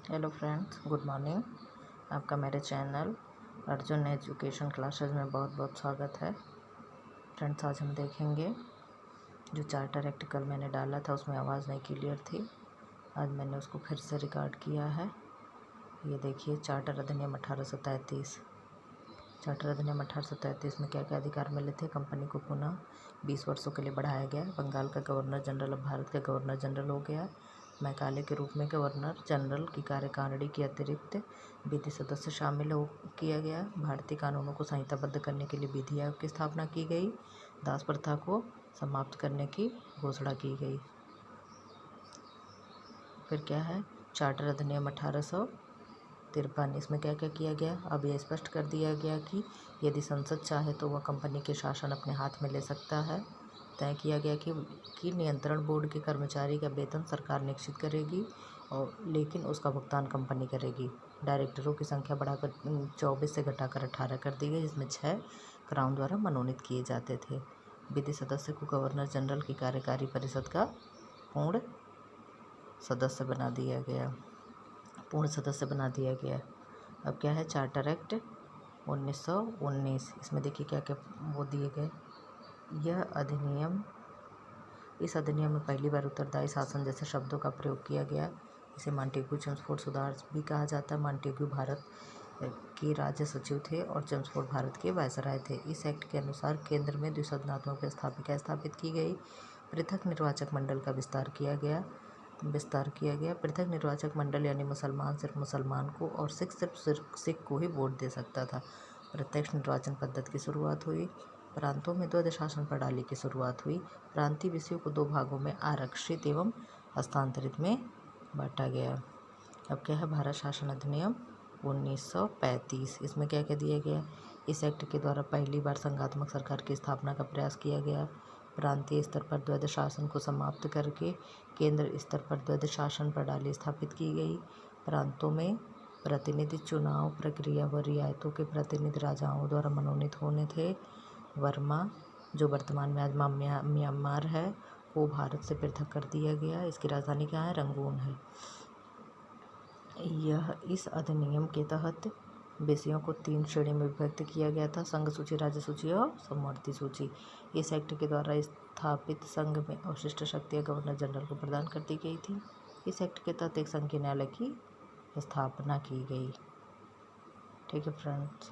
Hello friends, good morning. आपका मेरे channel Arjun education classes में बहुत बहुत स्वागत है। फ्रेंड्स, आज हम देखेंगे जो चार्टर एक्ट कल मैंने डाला था उसमें आवाज़ नहीं क्लियर थी। आज मैंने उसको फिर से रिकॉर्ड किया है। ये देखिए, चार्टर अधिनियम 1833। चार्टर अधिनियम 1833 में क्या क्या अधिकार मिले थे। कंपनी को पुनः 20 वर्षों के लिए बढ़ाया गया। बंगाल का गवर्नर जनरल अब भारत का गवर्नर जनरल हो गया। मैकाले के रूप में गवर्नर जनरल की कार्यकारिणी के अतिरिक्त विधि सदस्य शामिल हो किया गया। भारतीय कानूनों को संहिताबद्ध करने के लिए विधि आयोग की स्थापना की गई। दास प्रथा को समाप्त करने की घोषणा की गई। फिर क्या है, चार्टर अधिनियम 1853। इसमें क्या क्या किया गया। अब यह स्पष्ट कर दिया गया कि यदि संसद चाहे तो वह कंपनी के शासन अपने हाथ में ले सकता है। तय किया गया कि नियंत्रण बोर्ड के कर्मचारी का वेतन सरकार निश्चित करेगी और लेकिन उसका भुगतान कंपनी करेगी। डायरेक्टरों की संख्या बढ़ाकर 24 से घटाकर 18 कर दी गई, जिसमें 6 क्राउन द्वारा मनोनीत किए जाते थे। विधि सदस्य को गवर्नर जनरल की कार्यकारी परिषद का पूर्ण सदस्य बना दिया गया। अब क्या है, चार्टर एक्ट 1919। इसमें देखिए क्या क्या वो दिए गए। इस अधिनियम में पहली बार उत्तरदायी शासन जैसे शब्दों का प्रयोग किया गया। इसे मॉन्टेग्यू चेम्सफोर्ड सुधार भी कहा जाता है। मॉन्टेग्यू भारत के राज्य सचिव थे और चेम्सफोर्ड भारत के वायसराय थे। इस एक्ट के अनुसार केंद्र में द्विसदनात्मक व्यवस्थापिका स्थापित की गई। पृथक निर्वाचक मंडल का विस्तार किया गया। पृथक निर्वाचक मंडल यानी मुसलमान सिर्फ मुसलमान को और सिख सिर्फ सिख को ही वोट दे सकता था। प्रत्यक्ष निर्वाचन पद्धति की शुरुआत हुई। प्रांतों में द्वैध शासन प्रणाली की शुरुआत हुई। प्रांतीय विषयों को 2 भागों में आरक्षित एवं हस्तांतरित में बांटा गया। अब क्या है, भारत शासन अधिनियम 1935। इसमें क्या क्या दिया गया। इस एक्ट के द्वारा पहली बार संघात्मक सरकार की स्थापना का प्रयास किया गया। प्रांतीय स्तर पर द्वैध शासन को समाप्त करके केंद्र स्तर पर द्वैध शासन प्रणाली स्थापित की गई। प्रांतों में प्रतिनिधि चुनाव प्रक्रिया व रियायतों के प्रतिनिधि राजाओं द्वारा मनोनीत होने थे। वर्मा, जो वर्तमान में आज म्यांमार है, को भारत से पृथक कर दिया गया। इसकी राजधानी क्या है, रंगून है। इस अधिनियम के तहत विषयों को 3 श्रेणी में विभक्त किया गया था: संघ सूची, राज्य सूची और समवर्ती सूची। इस एक्ट के द्वारा स्थापित संघ में अवशिष्ट शक्तियाँ गवर्नर जनरल को प्रदान कर दी गई थी। इस एक्ट के तहत एक संघीय न्यायालय की स्थापना की गई। ठीक है फ्रेंड्स।